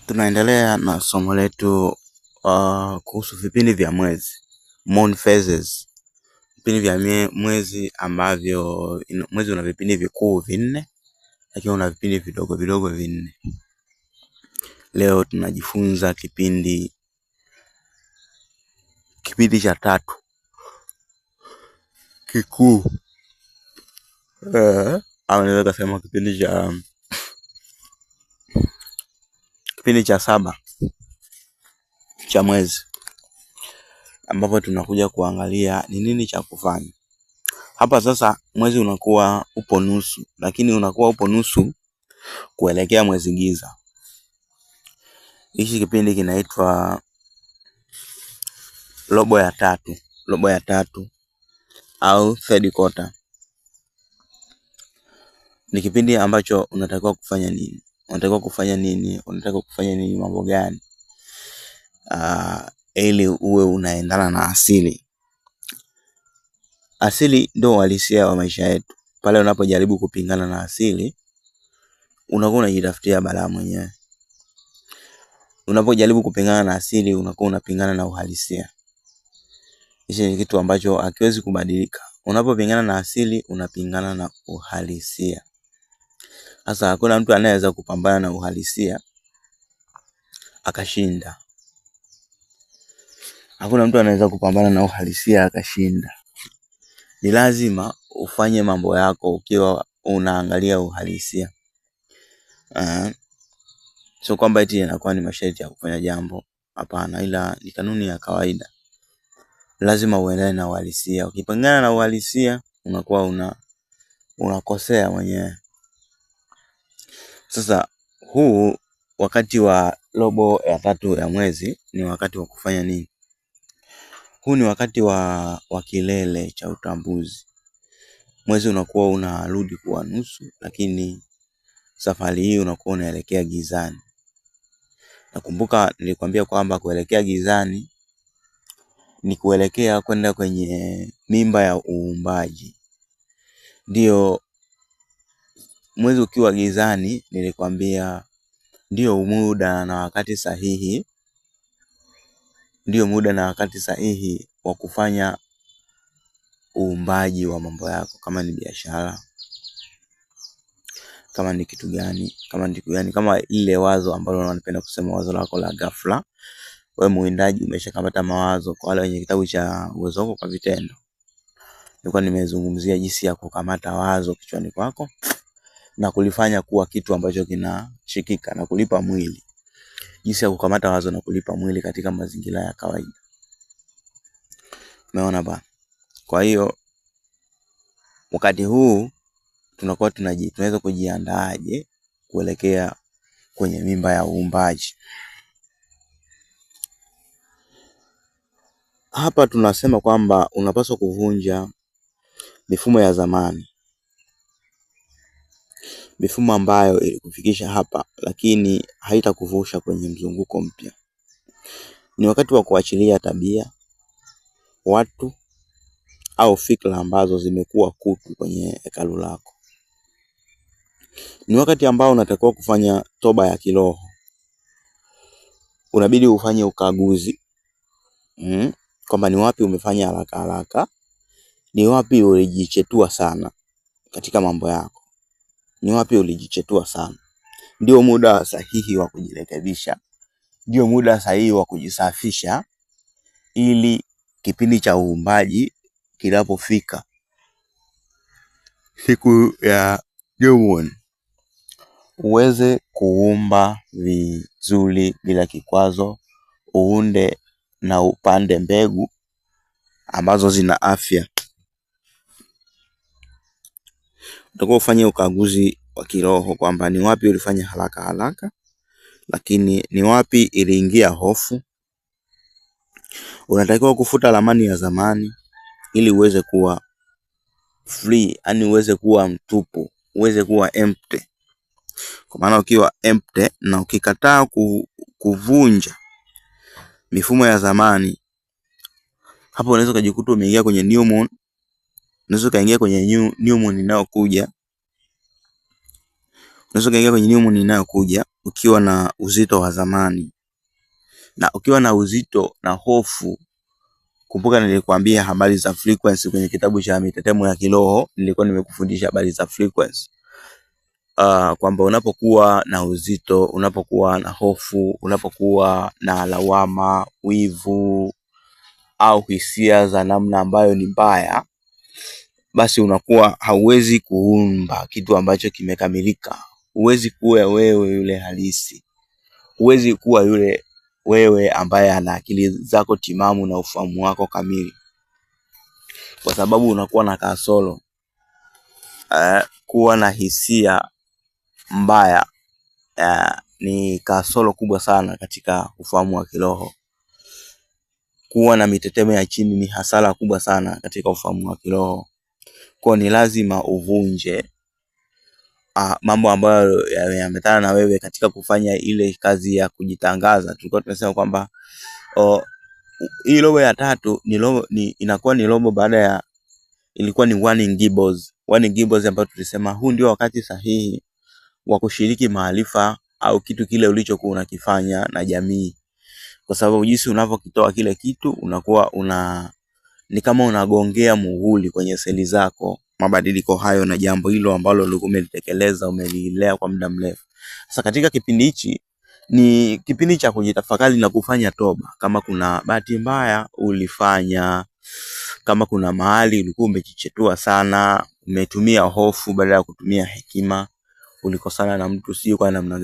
Tunaendelea na somo letu kuhusu vipindi vya mwezi, moon phases. Vipindi vya mwezi ambavyo mwezi una vipindi vikuu vinne, lakini una vipindi vidogo vidogo vinne. Leo tunajifunza kipindi cha tatu kikuu, au naweza kusema kipindi cha saba cha mwezi, ambapo tunakuja kuangalia ni nini cha kufanya. Hapa sasa mwezi unakuwa upo nusu, lakini unakuwa upo nusu kuelekea mwezi giza. Hichi kipindi kinaitwa robo ya tatu au third quarter. Ni kipindi ambacho unatakiwa kufanya nini? Unatakiwa kufanya nini? Mambo gani? Ili uwe unaendana na asili. Asili ndio uhalisia wa maisha yetu. Pale unapojaribu kupingana na asili, unakuwa unajitafutia balaa mwenyewe. Unapojaribu kupingana na asili, unakuwa unapingana na uhalisia. Hichi ni kitu ambacho hakiwezi kubadilika. Unapopingana na asili, unapingana na uhalisia. Sasa hakuna mtu anayeweza kupambana na uhalisia akashinda. Ni lazima ufanye mambo yako ukiwa unaangalia uhalisia. Sio kwamba eti inakuwa ni masharti ya kufanya jambo. Hapana, ila ni kanuni ya kawaida. Lazima uendane na uhalisia. Ukipingana na uhalisia, unakuwa unakosea mwenyewe. Sasa huu wakati wa robo ya tatu ya mwezi ni wakati wa kufanya nini? Huu ni wakati wa kilele cha utambuzi. Mwezi unakuwa unarudi kuwa nusu, lakini safari hii unakuwa unaelekea gizani. Nakumbuka nilikwambia kwamba kuelekea gizani ni kuelekea kwenda kwenye mimba ya uumbaji. Ndio mwezi ukiwa gizani, nilikwambia ndio muda na wakati sahihi. Ndio muda na wakati sahihi wa kufanya uumbaji wa mambo yako, kama ni biashara, kama ni kitu gani, kama ile wazo ambalo unapenda kusema wazo lako la ghafla. Wewe muindaji umeshakamata mawazo. Kwa wale wenye kitabu cha uwezo wako kwa vitendo, nilikuwa nimezungumzia jinsi ya kukamata wazo kichwani kwako na kulifanya kuwa kitu ambacho kinashikika na kulipa mwili. Jinsi ya kukamata wazo na kulipa mwili katika mazingira ya kawaida. Umeona bwana? Kwa hiyo wakati huu tunakuwa tunaweza kujiandaaje kuelekea kwenye mimba ya uumbaji. Hapa tunasema kwamba unapaswa kuvunja mifumo ya zamani. Mifumo ambayo ilikufikisha hapa lakini haitakuvusha kwenye mzunguko mpya. Ni wakati wa kuachilia tabia, watu au fikra ambazo zimekuwa kutu kwenye hekalu lako. Ni wakati ambao unatakiwa kufanya toba ya kiroho. Unabidi ufanye ukaguzi. Kwamba ni wapi umefanya haraka, ni wapi ulijichetua sana katika mambo yako, ni wapi ulijichetua sana. Ndio muda sahihi wa kujirekebisha, ndio muda sahihi wa kujisafisha, ili kipindi cha uumbaji kinapofika siku ya Jumapili uweze kuumba vizuri bila kikwazo. Uunde na upande mbegu ambazo zina afya. Utakuwa ufanye ukaguzi wa kiroho kwamba ni wapi ulifanya haraka, lakini ni wapi iliingia hofu. Unatakiwa kufuta ramani ya zamani ili uweze kuwa free, yani uweze kuwa mtupu, uweze kuwa empty. Kwa maana ukiwa empty na ukikataa kuvunja mifumo ya zamani, hapo unaweza kujikuta umeingia kwenye new moon. Unaweza kaingia kwenye new moon inayokuja unaweza kaingia kwenye pneumonia inayokuja ukiwa na uzito wa zamani, na ukiwa na uzito na hofu. Kumbuka nilikwambia habari za frequency kwenye kitabu cha Mitetemo ya Kiroho, nilikuwa nimekufundisha habari za frequency. Kwamba unapokuwa na uzito, unapokuwa na hofu, unapokuwa na lawama, wivu au hisia za namna ambayo ni mbaya, basi unakuwa hauwezi kuumba kitu ambacho kimekamilika. Huwezi kuwa wewe yule halisi. Huwezi kuwa yule wewe ambaye ana akili zako timamu na ufahamu wako kamili, kwa sababu unakuwa na kasoro. Kuwa na hisia mbaya ni kasoro kubwa sana katika ufahamu wa kiroho. Kuwa na mitetemo ya chini ni hasara kubwa sana katika ufahamu wa kiroho. Kwa ni lazima uvunje mambo ambayo yameambatana na wewe katika kufanya ile kazi ya kujitangaza. Tulikuwa tunasema kwamba hii robo ya 3 inakuwa ni robo baada ya, ilikuwa ni warning gibbons ambayo tulisema huu ndio wakati sahihi wa kushiriki maarifa au kitu kile ulichokuwa unakifanya na jamii, kwa sababu jinsi unavyokitoa kile kitu unakuwa ni kama unagongea muhuri kwenye seli zako mabadiliko hayo na jambo hilo ambalo ulikuwa umelitekeleza, umelilea kwa muda mrefu. Sasa katika kipindi hichi ni kipindi cha kujitafakari na kufanya toba. Kama kuna bahati mbaya ulifanya, kama kuna mahali ulikuwa umejichetua sana, umetumia hofu badala ya kutumia hekima, ulikosana na mtu sio kwa namna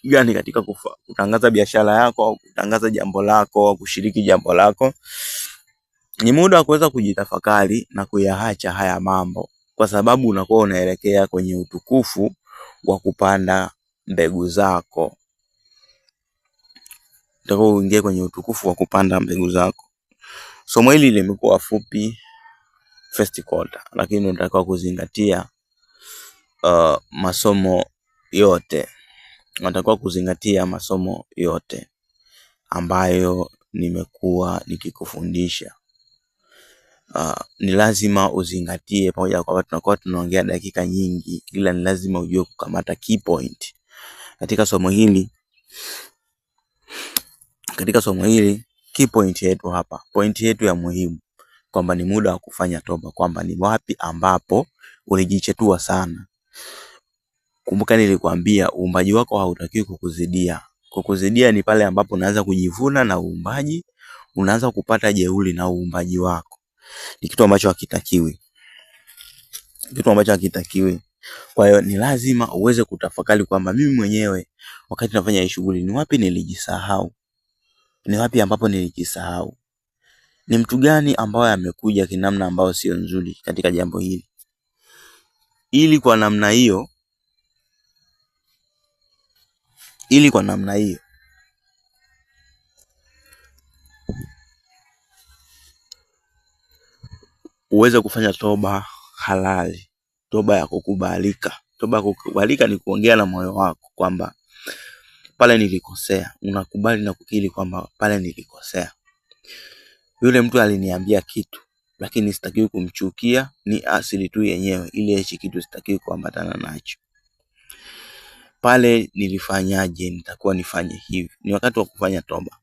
gani katika kutangaza biashara yako au kutangaza jambo lako au kushiriki jambo lako, ni muda wa kuweza kujitafakari na kuyaacha haya mambo, kwa sababu unakuwa unaelekea kwenye utukufu wa kupanda mbegu zako. Utakuwa uingie kwenye utukufu wa kupanda mbegu zako. Somo hili limekuwa fupi first quarter, lakini unatakiwa kuzingatia masomo yote. Unatakiwa kuzingatia masomo yote ambayo nimekuwa nikikufundisha. Ni lazima uzingatie, pamoja kwa watu tunakuwa tunaongea dakika nyingi, ila ni lazima ujue kukamata key point katika somo hili. Katika somo hili key point yetu hapa, point yetu ya muhimu, kwamba ni muda wa kufanya toba, kwamba ni wapi ambapo ulijichetua sana. Kumbuka nilikwambia uumbaji wako hautakiwi kukuzidia. Kukuzidia ni pale ambapo unaanza kujivuna na uumbaji, unaanza kupata jeuri na uumbaji wako. Ni kitu ambacho hakitakiwi. Kwa hiyo ni lazima uweze kutafakari kwamba mimi mwenyewe wakati nafanya hii shughuli ni wapi nilijisahau? Ni wapi ambapo nilijisahau? Ni mtu gani ambaye amekuja kinamna ambayo sio nzuri katika jambo hili? Ili kwa namna hiyo uweze kufanya toba halali, toba ya kukubalika. Toba ya kukubalika ni kuongea na moyo wako kwamba pale nilikosea. Unakubali na kukiri kwamba pale nilikosea. Yule mtu aliniambia kitu, lakini sitakiwi kumchukia, ni asili tu yenyewe, ile hichi kitu sitakiwi kuambatana nacho. Pale nilifanyaje, nitakuwa nifanye hivi. Ni wakati wa kufanya toba.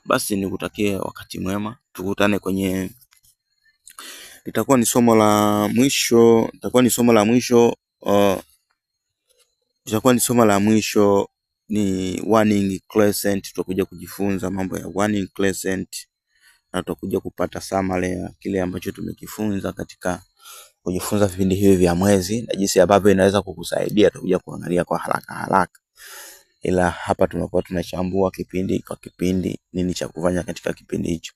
Basi nikutakie wakati mwema. Tukutane kwenye itakuwa ni somo la mwisho, ni warning crescent. Tutakuja kujifunza mambo ya warning crescent na tutakuja kupata summary ya kile ambacho tumekifunza katika kujifunza vipindi hivi vya mwezi na jinsi ambavyo inaweza kukusaidia. Tutakuja kuangalia kwa haraka, ila hapa tunakuwa tunachambua kipindi kwa kipindi nini cha kufanya katika kipindi hicho.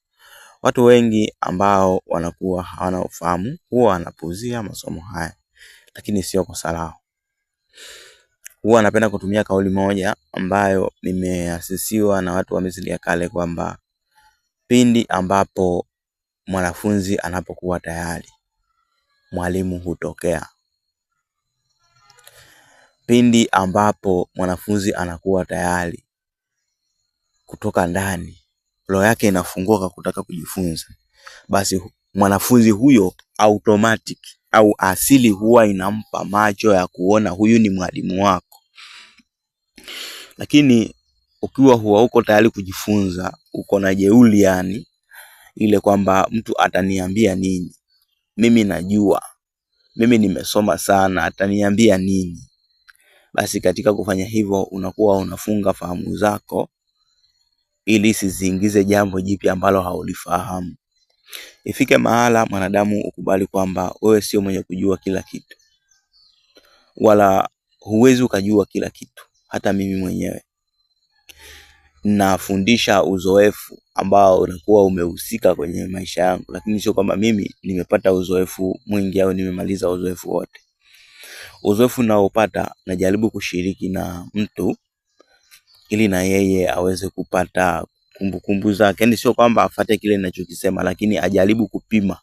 Watu wengi ambao wanakuwa hawana ufahamu huwa wanapuuzia masomo haya, lakini sio kosa lao. Huwa napenda kutumia kauli moja ambayo nimeasisiwa na watu wa Misri ya kale kwamba pindi ambapo mwanafunzi anapokuwa tayari, mwalimu hutokea. Pindi ambapo mwanafunzi anakuwa tayari kutoka ndani, roho yake inafunguka kutaka kujifunza, basi mwanafunzi huyo automatic au asili huwa inampa macho ya kuona huyu ni mwalimu wako. Lakini ukiwa hauko tayari kujifunza, uko na jeuri, yani ile kwamba mtu ataniambia nini, mimi najua, mimi nimesoma sana, ataniambia nini, basi katika kufanya hivyo unakuwa unafunga fahamu zako ili siziingize jambo jipya ambalo haulifahamu. Ifike mahala mwanadamu ukubali kwamba wewe sio mwenye kujua kila kitu, wala huwezi ukajua kila kitu. Hata mimi mwenyewe nafundisha uzoefu ambao unakuwa umehusika kwenye maisha yangu, lakini sio kwamba mimi nimepata uzoefu mwingi au nimemaliza uzoefu wote. Uzoefu naopata najaribu kushiriki na mtu ili na yeye aweze kupata kumbukumbu zake. Yaani sio kwamba afuate kile ninachokisema, lakini ajaribu kupima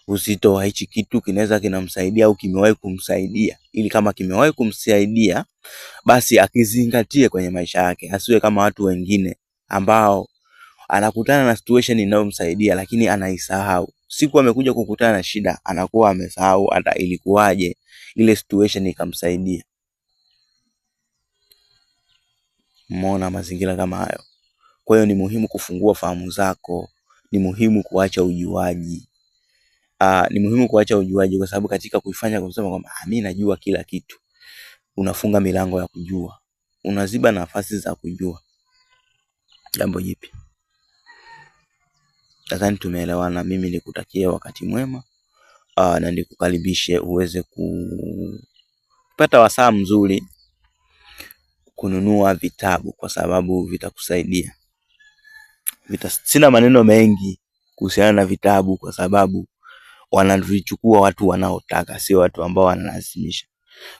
uzito wa hichi kitu, kinaweza kinamsaidia au kimewahi kumsaidia, ili kama kimewahi kumsaidia basi akizingatie kwenye maisha yake. Asiwe kama watu wengine ambao anakutana na situation inayomsaidia lakini anaisahau. Siku amekuja kukutana na shida anakuwa amesahau hata ilikuwaje ile situation ikamsaidia. Umeona mazingira kama hayo? Kwa hiyo ni muhimu kufungua fahamu zako, ni muhimu kuacha ujuaji. Ni muhimu kuacha ujuaji kwa sababu katika kuifanya kusema kwamba mimi najua kila kitu, unafunga milango ya kujua, unaziba nafasi za kujua jambo jipi. Nadhani tumeelewana. Mimi nikutakie wakati mwema na nikukaribishe uweze kupata wasaa mzuri kununua vitabu, kwa sababu vitakusaidia. Sina maneno mengi kuhusiana na vitabu kwa sababu wanavichukua watu wanaotaka, sio watu ambao wanalazimisha.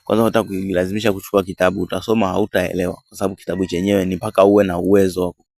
Kwanza unataka kujilazimisha kuchukua kitabu, utasoma hautaelewa, kwa sababu kitabu chenyewe ni mpaka uwe na uwezo